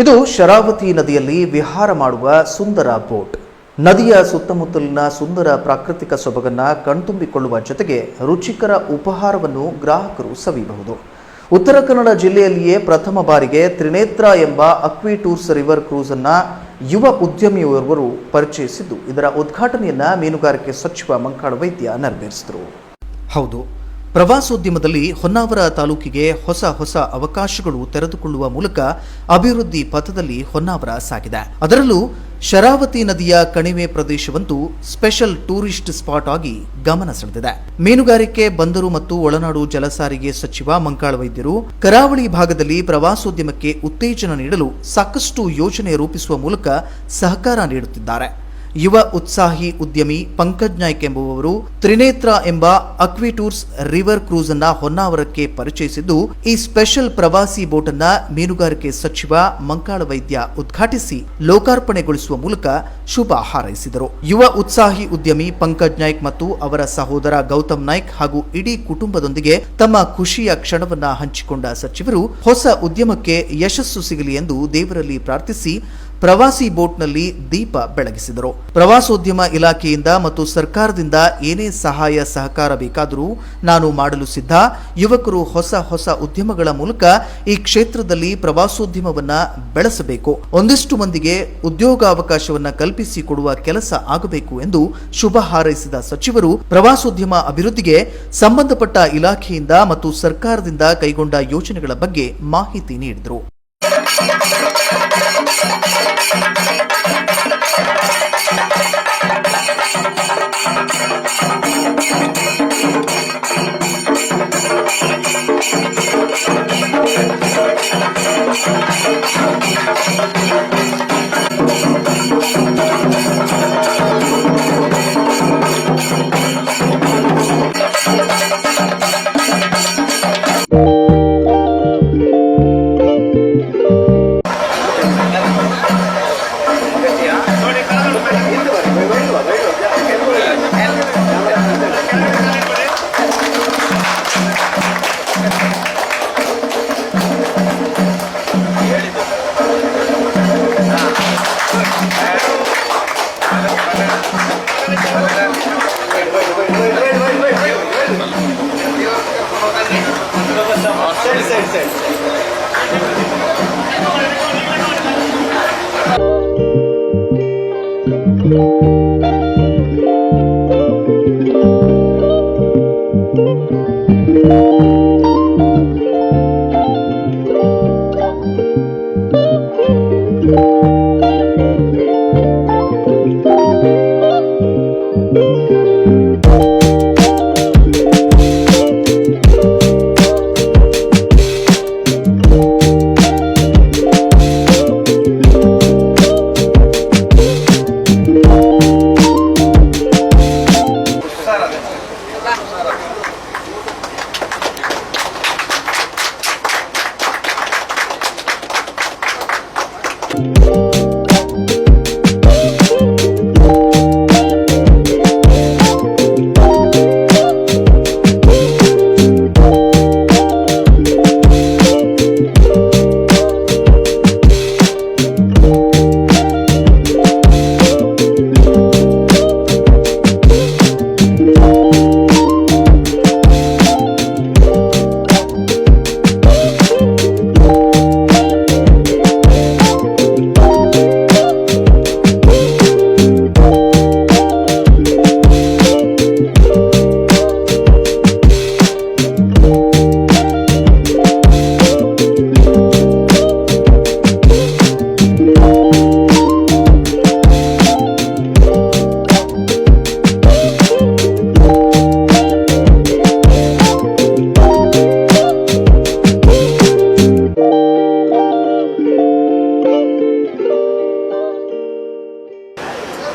ಇದು ಶರಾವತಿ ನದಿಯಲ್ಲಿ ವಿಹಾರ ಮಾಡುವ ಸುಂದರ ಬೋಟ್. ನದಿಯ ಸುತ್ತಮುತ್ತಲಿನ ಸುಂದರ ಪ್ರಾಕೃತಿಕ ಸೊಬಗನ್ನು ಕಣ್ತುಂಬಿಕೊಳ್ಳುವ ಜೊತೆಗೆ ರುಚಿಕರ ಉಪಹಾರವನ್ನು ಗ್ರಾಹಕರು ಸವಿಯಬಹುದು. ಉತ್ತರ ಕನ್ನಡ ಜಿಲ್ಲೆಯಲ್ಲಿಯೇ ಪ್ರಥಮ ಬಾರಿಗೆ ತ್ರಿನೇತ್ರ ಎಂಬ ಅಕ್ವಿ ಟೂರ್ಸ್ ರಿವರ್ ಕ್ರೂಸ್ ಅನ್ನು ಯುವ ಉದ್ಯಮಿಯೋರ್ವರು ಪರಿಚಯಿಸಿದ್ದು, ಇದರ ಉದ್ಘಾಟನೆಯನ್ನ ಮೀನುಗಾರಿಕೆ ಸಚಿವ ಮಂಕಾಳ ವೈದ್ಯ ನೆರವೇರಿಸಿದರು. ಹೌದು, ಪ್ರವಾಸೋದ್ಯಮದಲ್ಲಿ ಹೊನ್ನಾವರ ತಾಲೂಕಿಗೆ ಹೊಸ ಅವಕಾಶಗಳು ತೆರೆದುಕೊಳ್ಳುವ ಮೂಲಕ ಅಭಿವೃದ್ಧಿ ಪಥದಲ್ಲಿ ಹೊನ್ನಾವರ ಸಾಗಿದೆ. ಅದರಲ್ಲೂ ಶರಾವತಿ ನದಿಯ ಕಣಿವೆ ಪ್ರದೇಶವಂತೂ ಸ್ಪೆಷಲ್ ಟೂರಿಸ್ಟ್ ಸ್ಪಾಟ್ ಆಗಿ ಗಮನ ಸೆಳೆದಿದೆ. ಮೀನುಗಾರಿಕೆ, ಬಂದರು ಮತ್ತು ಒಳನಾಡು ಜಲಸಾರಿಗೆ ಸಚಿವ ಮಂಕಾಳ ವೈದ್ಯರು ಕರಾವಳಿ ಭಾಗದಲ್ಲಿ ಪ್ರವಾಸೋದ್ಯಮಕ್ಕೆ ಉತ್ತೇಜನ ನೀಡಲು ಸಾಕಷ್ಟು ಯೋಜನೆ ರೂಪಿಸುವ ಮೂಲಕ ಸಹಕಾರ ನೀಡುತ್ತಿದ್ದಾರೆ. ಯುವ ಉತ್ಸಾಹಿ ಉದ್ಯಮಿ ಪಂಕಜ್ ನಾಯ್ಕ್ ಎಂಬುವವರು ತ್ರಿನೇತ್ರ ಎಂಬ ಅಕ್ವಿ ಟೂರ್ಸ್ ರಿವರ್ ಕ್ರೂಸ್ ಅನ್ನ ಹೊನ್ನಾವರಕ್ಕೆ ಪರಿಚಯಿಸಿದ್ದು, ಈ ಸ್ಪೆಷಲ್ ಪ್ರವಾಸಿ ಬೋಟ್ ಅನ್ನ ಮೀನುಗಾರಿಕೆ ಸಚಿವ ಮಂಕಾಳ ವೈದ್ಯ ಉದ್ಘಾಟಿಸಿ ಲೋಕಾರ್ಪಣೆಗೊಳಿಸುವ ಮೂಲಕ ಶುಭ ಹಾರೈಸಿದರು. ಯುವ ಉತ್ಸಾಹಿ ಉದ್ಯಮಿ ಪಂಕಜ್ ನಾಯ್ಕ್ ಮತ್ತು ಅವರ ಸಹೋದರ ಗೌತಮ್ ನಾಯ್ಕ್ ಹಾಗೂ ಇಡೀ ಕುಟುಂಬದೊಂದಿಗೆ ತಮ್ಮ ಖುಷಿಯ ಕ್ಷಣವನ್ನ ಹಂಚಿಕೊಂಡ ಸಚಿವರು ಹೊಸ ಉದ್ಯಮಕ್ಕೆ ಯಶಸ್ಸು ಸಿಗಲಿ ಎಂದು ದೇವರಲ್ಲಿ ಪ್ರಾರ್ಥಿಸಿ ಪ್ರವಾಸಿ ಬೋಟ್ನಲ್ಲಿ ದೀಪ ಬೆಳಗಿಸಿದರು. ಪ್ರವಾಸೋದ್ಯಮ ಇಲಾಖೆಯಿಂದ ಮತ್ತು ಸರ್ಕಾರದಿಂದ ಏನೇ ಸಹಾಯ ಸಹಕಾರ ಬೇಕಾದರೂ ನಾನು ಮಾಡಲು ಸಿದ್ಧ. ಯುವಕರು ಹೊಸ ಉದ್ಯಮಗಳ ಮೂಲಕ ಈ ಕ್ಷೇತ್ರದಲ್ಲಿ ಪ್ರವಾಸೋದ್ಯಮವನ್ನ ಬೆಳೆಸಬೇಕು. ಒಂದಿಷ್ಟು ಮಂದಿಗೆ ಉದ್ಯೋಗಾವಕಾಶವನ್ನ ಕಲ್ಪಿಸಿಕೊಡುವ ಕೆಲಸ ಆಗಬೇಕು ಎಂದು ಶುಭ ಹಾರೈಸಿದ ಸಚಿವರು ಪ್ರವಾಸೋದ್ಯಮ ಅಭಿವೃದ್ಧಿಗೆ ಸಂಬಂಧಪಟ್ಟ ಇಲಾಖೆಯಿಂದ ಮತ್ತು ಸರ್ಕಾರದಿಂದ ಕೈಗೊಂಡ ಯೋಜನೆಗಳ ಬಗ್ಗೆ ಮಾಹಿತಿ ನೀಡಿದರು.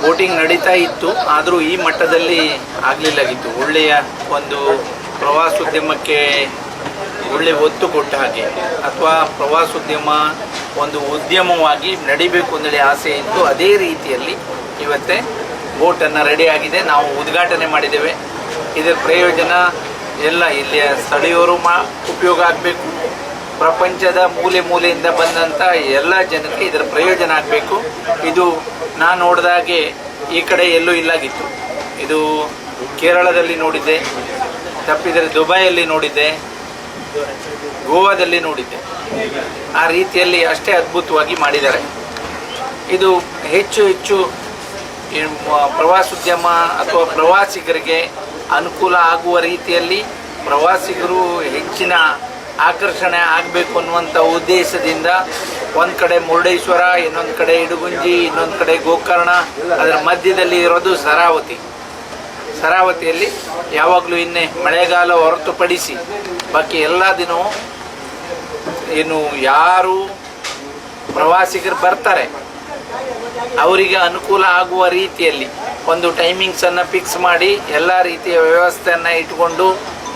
ಬೋಟಿಂಗ್ ನಡೀತಾ ಇತ್ತು, ಆದರೂ ಈ ಮಟ್ಟದಲ್ಲಿ ಆಗಲಿಲ್ಲಾಗಿತ್ತು. ಒಳ್ಳೆಯ ಒಂದು ಪ್ರವಾಸೋದ್ಯಮಕ್ಕೆ ಒಳ್ಳೆ ಒತ್ತು ಕೊಟ್ಟ ಹಾಗೆ, ಅಥವಾ ಪ್ರವಾಸೋದ್ಯಮ ಒಂದು ಉದ್ಯಮವಾಗಿ ನಡಿಬೇಕು ಅಂತೇಳಿ ಆಸೆ ಇತ್ತು. ಅದೇ ರೀತಿಯಲ್ಲಿ ಇವತ್ತೇ ಬೋಟನ್ನು ರೆಡಿಯಾಗಿದೆ, ನಾವು ಉದ್ಘಾಟನೆ ಮಾಡಿದ್ದೇವೆ. ಇದರ ಪ್ರಯೋಜನ ಎಲ್ಲ ಇಲ್ಲಿಯ ಸ್ಥಳೀಯರು ಉಪಯೋಗ ಆಗಬೇಕು, ಪ್ರಪಂಚದ ಮೂಲೆ ಮೂಲೆಯಿಂದ ಬಂದಂಥ ಎಲ್ಲ ಜನಕ್ಕೆ ಇದರ ಪ್ರಯೋಜನ ಆಗಬೇಕು. ಇದು ನಾನು ನೋಡಿದಾಗೆ ಈ ಕಡೆ ಎಲ್ಲೂ ಇಲ್ಲಾಗಿತ್ತು. ಇದು ಕೇರಳದಲ್ಲಿ ನೋಡಿದ್ದೆ, ತಪ್ಪಿದರೆ ದುಬೈಯಲ್ಲಿ ನೋಡಿದ್ದೆ, ಗೋವಾದಲ್ಲಿ ನೋಡಿದ್ದೆ. ಆ ರೀತಿಯಲ್ಲಿ ಅಷ್ಟೇ ಅದ್ಭುತವಾಗಿ ಮಾಡಿದ್ದಾರೆ. ಇದು ಹೆಚ್ಚು ಹೆಚ್ಚು ಪ್ರವಾಸೋದ್ಯಮ ಅಥವಾ ಪ್ರವಾಸಿಗರಿಗೆ ಅನುಕೂಲ ಆಗುವ ರೀತಿಯಲ್ಲಿ ಪ್ರವಾಸಿಗರು ಹೆಚ್ಚಿನ ಆಕರ್ಷಣೆ ಆಗಬೇಕು ಅನ್ನುವಂಥ ಉದ್ದೇಶದಿಂದ ಒಂದು ಕಡೆ ಮುರುಡೇಶ್ವರ, ಇನ್ನೊಂದು ಕಡೆ ಇಡಗುಂಜಿ, ಇನ್ನೊಂದು ಕಡೆ ಗೋಕರ್ಣ, ಅದರ ಮಧ್ಯದಲ್ಲಿ ಇರೋದು ಶರಾವತಿ. ಶರಾವತಿಯಲ್ಲಿ ಯಾವಾಗಲೂ ಇನ್ನೇ ಮಳೆಗಾಲ ಹೊರತುಪಡಿಸಿ ಬಾಕಿ ಎಲ್ಲ ದಿನವೂ ಏನು ಯಾರು ಪ್ರವಾಸಿಗರು ಬರ್ತಾರೆ ಅವರಿಗೆ ಅನುಕೂಲ ಆಗುವ ರೀತಿಯಲ್ಲಿ ಒಂದು ಟೈಮಿಂಗ್ಸನ್ನು ಫಿಕ್ಸ್ ಮಾಡಿ ಎಲ್ಲ ರೀತಿಯ ವ್ಯವಸ್ಥೆಯನ್ನು ಇಟ್ಟುಕೊಂಡು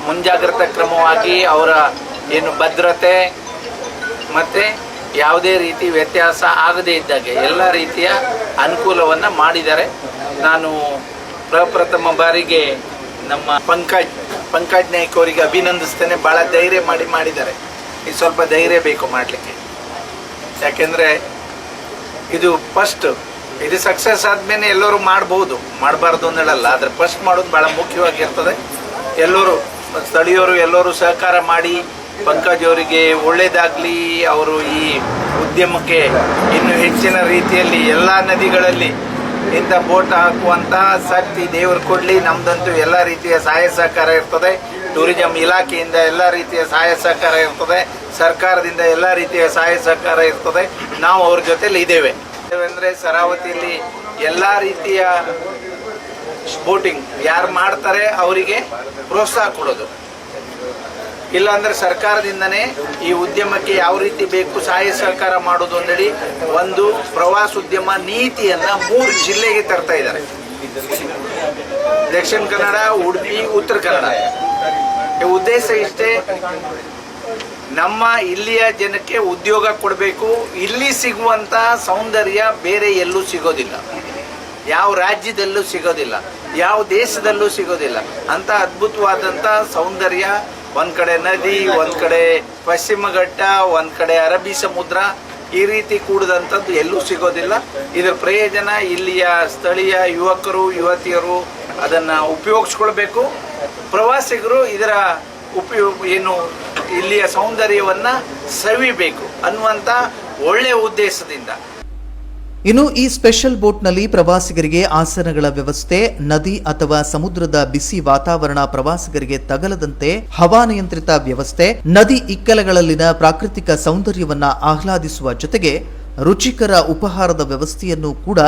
ಮುಂಜಾಗ್ರತಾ ಕ್ರಮವಾಗಿ ಅವರ ಏನು ಭದ್ರತೆ ಮತ್ತು ಯಾವುದೇ ರೀತಿ ವ್ಯತ್ಯಾಸ ಆಗದೇ ಇದ್ದಾಗೆ ಎಲ್ಲ ರೀತಿಯ ಅನುಕೂಲವನ್ನು ಮಾಡಿದ್ದಾರೆ. ನಾನು ಪ್ರಪ್ರಥಮ ಬಾರಿಗೆ ನಮ್ಮ ಪಂಕಜ್ ನಾಯ್ಕ ಅವರಿಗೆ ಅಭಿನಂದಿಸ್ತೇನೆ. ಭಾಳ ಧೈರ್ಯ ಮಾಡಿದ್ದಾರೆ. ಇದು ಸ್ವಲ್ಪ ಧೈರ್ಯ ಬೇಕು ಮಾಡಲಿಕ್ಕೆ, ಯಾಕೆಂದರೆ ಇದು ಫಸ್ಟ್, ಇದು ಸಕ್ಸಸ್ ಆದಮೇಲೆ ಎಲ್ಲರೂ ಮಾಡ್ಬೋದು, ಮಾಡಬಾರ್ದು ಅಂತ ಹೇಳಲ್ಲ. ಆದರೆ ಫಸ್ಟ್ ಮಾಡೋದು ಭಾಳ ಮುಖ್ಯವಾಗಿರ್ತದೆ. ಎಲ್ಲರೂ ಸ್ಥಳೀಯರು ಎಲ್ಲರೂ ಸಹಕಾರ ಮಾಡಿ ಪಂಕಜ್ ಅವರಿಗೆ ಒಳ್ಳೆಯದಾಗಲಿ, ಅವರು ಈ ಉದ್ಯಮಕ್ಕೆ ಇನ್ನು ಹೆಚ್ಚಿನ ರೀತಿಯಲ್ಲಿ ಎಲ್ಲ ನದಿಗಳಲ್ಲಿ ಇಂಥ ಬೋಟ್ ಹಾಕುವಂಥ ಶಕ್ತಿ ದೇವರು ಕೊಡಲಿ. ನಮ್ಮದಂತೂ ಎಲ್ಲ ರೀತಿಯ ಸಹಾಯ ಸಹಕಾರ ಇರ್ತದೆ. ಟೂರಿಸಂ ಇಲಾಖೆಯಿಂದ ಎಲ್ಲ ರೀತಿಯ ಸಹಾಯ ಸಹಕಾರ ಇರ್ತದೆ, ಸರ್ಕಾರದಿಂದ ಎಲ್ಲ ರೀತಿಯ ಸಹಾಯ ಸಹಕಾರ ಇರ್ತದೆ. ನಾವು ಅವ್ರ ಜೊತೆಲಿ ಇದ್ದೇವೆ. ಅಂದರೆ ಶರಾವತಿಯಲ್ಲಿ ಎಲ್ಲ ರೀತಿಯ ಬೋಟಿಂಗ್ ಯಾರು ಮಾಡ್ತಾರೆ ಅವರಿಗೆ ಪ್ರೋತ್ಸಾಹ ಕೊಡೋದು, ಇಲ್ಲಾಂದರೆ ಸರ್ಕಾರದಿಂದನೇ ಈ ಉದ್ಯಮಕ್ಕೆ ಯಾವ ರೀತಿ ಬೇಕು ಸಹಾಯ ಸಹಕಾರ ಮಾಡೋದು ಅಂದೇಳಿ ಒಂದು ಪ್ರವಾಸೋದ್ಯಮ ನೀತಿಯನ್ನು 3 ಜಿಲ್ಲೆಗೆ ತರ್ತಾ ಇದ್ದಾರೆ. ದಕ್ಷಿಣ ಕನ್ನಡ, ಉಡುಪಿ, ಉತ್ತರ ಕನ್ನಡ. ಈ ಉದ್ದೇಶ ಇಷ್ಟೇ, ನಮ್ಮ ಇಲ್ಲಿಯ ಜನಕ್ಕೆ ಉದ್ಯೋಗ ಕೊಡಬೇಕು. ಇಲ್ಲಿ ಸಿಗುವಂಥ ಸೌಂದರ್ಯ ಬೇರೆ ಎಲ್ಲೂ ಸಿಗೋದಿಲ್ಲ, ಯಾವ ರಾಜ್ಯದಲ್ಲೂ ಸಿಗೋದಿಲ್ಲ, ಯಾವ ದೇಶದಲ್ಲೂ ಸಿಗೋದಿಲ್ಲ. ಅಂಥ ಅದ್ಭುತವಾದಂಥ ಸೌಂದರ್ಯ, ಒಂದು ಕಡೆ ನದಿ, ಒಂದು ಕಡೆ ಪಶ್ಚಿಮ ಘಟ್ಟ, ಒಂದು ಕಡೆ ಅರಬ್ಬಿ ಸಮುದ್ರ, ಈ ರೀತಿ ಕೂಡಿದಂಥದ್ದು ಎಲ್ಲೂ ಸಿಗೋದಿಲ್ಲ. ಇದರ ಪ್ರಯೋಜನ ಇಲ್ಲಿಯ ಸ್ಥಳೀಯ ಯುವಕರು ಯುವತಿಯರು ಅದನ್ನು ಉಪಯೋಗಿಸ್ಕೊಳ್ಬೇಕು. ಪ್ರವಾಸಿಗರು ಇದರ ಏನು ಇಲ್ಲಿಯ ಸೌಂದರ್ಯವನ್ನು ಸವಿಬೇಕು ಅನ್ನುವಂಥ ಒಳ್ಳೆಯ ಉದ್ದೇಶದಿಂದ. ಇನ್ನು ಈ ಸ್ಪೆಷಲ್ ಬೋಟ್ನಲ್ಲಿ ಪ್ರವಾಸಿಗರಿಗೆ ಆಸನಗಳ ವ್ಯವಸ್ಥೆ, ನದಿ ಅಥವಾ ಸಮುದ್ರದ ಬಿಸಿ ವಾತಾವರಣ ಪ್ರವಾಸಿಗರಿಗೆ ತಗಲದಂತೆ ಹವಾನಿಯಂತ್ರಿತ ವ್ಯವಸ್ಥೆ, ನದಿ ಇಕ್ಕೆಲಗಳಲ್ಲಿನ ಪ್ರಾಕೃತಿಕ ಸೌಂದರ್ಯವನ್ನ ಆಹ್ಲಾದಿಸುವ ಜೊತೆಗೆ ರುಚಿಕರ ಉಪಹಾರದ ವ್ಯವಸ್ಥೆಯನ್ನು ಕೂಡ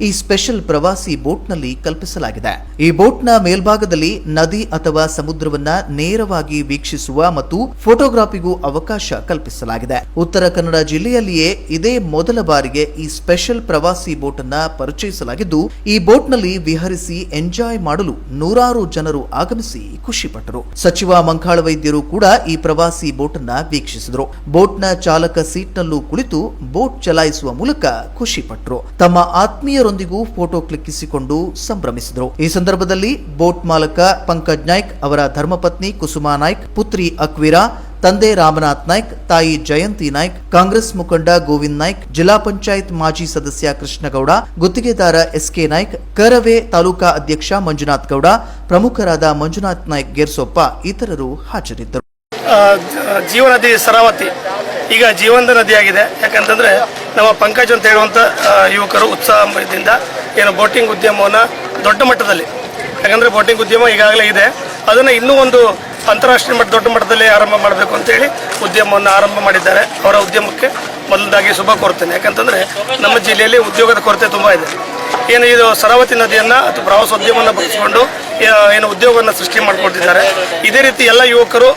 ಈ ಸ್ಪೆಷಲ್ ಪ್ರವಾಸಿ ಬೋಟ್ನಲ್ಲಿ ಕಲ್ಪಿಸಲಾಗಿದೆ. ಈ ಬೋಟ್ನ ಮೇಲ್ಭಾಗದಲ್ಲಿ ನದಿ ಅಥವಾ ಸಮುದ್ರವನ್ನ ನೇರವಾಗಿ ವೀಕ್ಷಿಸುವ ಮತ್ತು ಫೋಟೋಗ್ರಾಫಿಗೂ ಅವಕಾಶ ಕಲ್ಪಿಸಲಾಗಿದೆ. ಉತ್ತರ ಕನ್ನಡ ಜಿಲ್ಲೆಯಲ್ಲಿಯೇ ಇದೇ ಮೊದಲ ಬಾರಿಗೆ ಈ ಸ್ಪೆಷಲ್ ಪ್ರವಾಸಿ ಬೋಟ್ ಅನ್ನ ಪರಿಚಯಿಸಲಾಗಿದ್ದು, ಈ ಬೋಟ್ನಲ್ಲಿ ವಿಹರಿಸಿ ಎಂಜಾಯ್ ಮಾಡಲು ನೂರಾರು ಜನರು ಆಗಮಿಸಿ ಖುಷಿಪಟ್ಟರು. ಸಚಿವ ಮಂಕಾಳ ವೈದ್ಯರು ಕೂಡ ಈ ಪ್ರವಾಸಿ ಬೋಟ್ ಅನ್ನ ವೀಕ್ಷಿಸಿದರು. ಬೋಟ್ನ ಚಾಲಕ ಸೀಟ್ನಲ್ಲೂ ಕುಳಿತು ಬೋಟ್ ಚಲಾಯಿಸುವ ಮೂಲಕ ಖುಷಿಪಟ್ಟರು. ತಮ್ಮ ಆತ್ಮೀಯರೊಂದಿಗೂ ಫೋಟೋ ಕ್ಲಿಕ್ಕಿಸಿಕೊಂಡು ಸಂಭ್ರಮಿಸಿದರು. ಈ ಸಂದರ್ಭದಲ್ಲಿ ಬೋಟ್ ಮಾಲಕ ಪಂಕಜ್ ನಾಯ್ಕ್, ಅವರ ಧರ್ಮಪತ್ನಿ ಕುಸುಮಾ ನಾಯ್ಕ್, ಪುತ್ರಿ ಅಕ್ವಿರಾ, ತಂದೆ ರಾಮನಾಥ್ ನಾಯ್ಕ್, ತಾಯಿ ಜಯಂತಿ ನಾಯ್ಕ್, ಕಾಂಗ್ರೆಸ್ ಮುಖಂಡ ಗೋವಿಂದ್ ನಾಯ್ಕ್, ಜಿಲ್ಲಾ ಪಂಚಾಯತ್ ಮಾಜಿ ಸದಸ್ಯ ಕೃಷ್ಣಗೌಡ, ಗುತ್ತಿಗೆದಾರ ಎಸ್ಕೆ ನಾಯ್ಕ್, ಕರವೇ ತಾಲೂಕಾ ಅಧ್ಯಕ್ಷ ಮಂಜುನಾಥ್ ಗೌಡ, ಪ್ರಮುಖರಾದ ಮಂಜುನಾಥ್ ನಾಯ್ಕ್ ಗೆರ್ಸೊಪ್ಪ ಇತರರು ಹಾಜರಿದ್ದರು. ಜೀವನದಿ ಶರಾವತಿ ಈಗ ಜೀವಂತ ನದಿಯಾಗಿದೆ. ಯಾಕಂತಂದರೆ ನಮ್ಮ ಪಂಕಜ್ ಅಂತ ಹೇಳುವಂಥ ಯುವಕರು ಉತ್ಸಾಹದಿಂದ ಏನು ಬೋಟಿಂಗ್ ಉದ್ಯಮವನ್ನು ದೊಡ್ಡ ಮಟ್ಟದಲ್ಲಿ, ಯಾಕಂದರೆ ಬೋಟಿಂಗ್ ಉದ್ಯಮ ಈಗಾಗಲೇ ಇದೆ, ಅದನ್ನು ಇನ್ನೂ ಒಂದು ಅಂತಾರಾಷ್ಟ್ರೀಯ ಮಟ್ಟ ದೊಡ್ಡ ಮಟ್ಟದಲ್ಲಿ ಆರಂಭ ಮಾಡಬೇಕು ಅಂತೇಳಿ ಉದ್ಯಮವನ್ನು ಆರಂಭ ಮಾಡಿದ್ದಾರೆ. ಅವರ ಉದ್ಯಮಕ್ಕೆ ಮೊದಲದಾಗಿ ಶುಭ ಕೋರ್ತೇನೆ. ಯಾಕಂತಂದರೆ ನಮ್ಮ ಜಿಲ್ಲೆಯಲ್ಲಿ ಉದ್ಯೋಗದ ಕೊರತೆ ತುಂಬ ಇದೆ. ಏನು ಇದು ಶರಾವತಿ ನದಿಯನ್ನು ಅಥವಾ ಪ್ರವಾಸೋದ್ಯಮವನ್ನು ಬಳಸಿಕೊಂಡು ಏನು ಉದ್ಯೋಗವನ್ನು ಸೃಷ್ಟಿ ಮಾಡಿಕೊಳ್ತಿದ್ದಾರೆ. ಇದೇ ರೀತಿ ಎಲ್ಲ ಯುವಕರು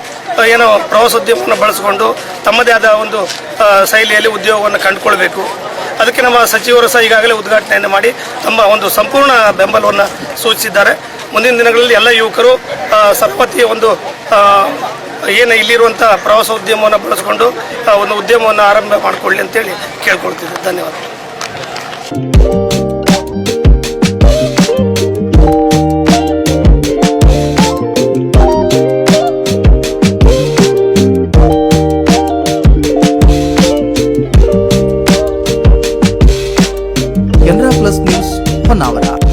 ಏನು ಪ್ರವಾಸೋದ್ಯಮವನ್ನು ಬಳಸಿಕೊಂಡು ತಮ್ಮದೇ ಆದ ಒಂದು ಶೈಲಿಯಲ್ಲಿ ಉದ್ಯೋಗವನ್ನು ಕಂಡುಕೊಳ್ಬೇಕು. ಅದಕ್ಕೆ ನಮ್ಮ ಸಚಿವರು ಸಹ ಈಗಾಗಲೇ ಉದ್ಘಾಟನೆಯನ್ನು ಮಾಡಿ ತಮ್ಮ ಒಂದು ಸಂಪೂರ್ಣ ಬೆಂಬಲವನ್ನು ಸೂಚಿಸಿದ್ದಾರೆ. ಮುಂದಿನ ದಿನಗಳಲ್ಲಿ ಎಲ್ಲ ಯುವಕರು ಶರಾವತಿಯ ಒಂದು ಏನು ಇಲ್ಲಿರುವಂಥ ಪ್ರವಾಸೋದ್ಯಮವನ್ನು ಬಳಸಿಕೊಂಡು ಒಂದು ಉದ್ಯಮವನ್ನು ಆರಂಭ ಮಾಡಿಕೊಳ್ಳಿ ಅಂತೇಳಿ ಕೇಳ್ಕೊಳ್ತಿದ್ದೆ. ಧನ್ಯವಾದ. ಹೊನ್ನಾವರ.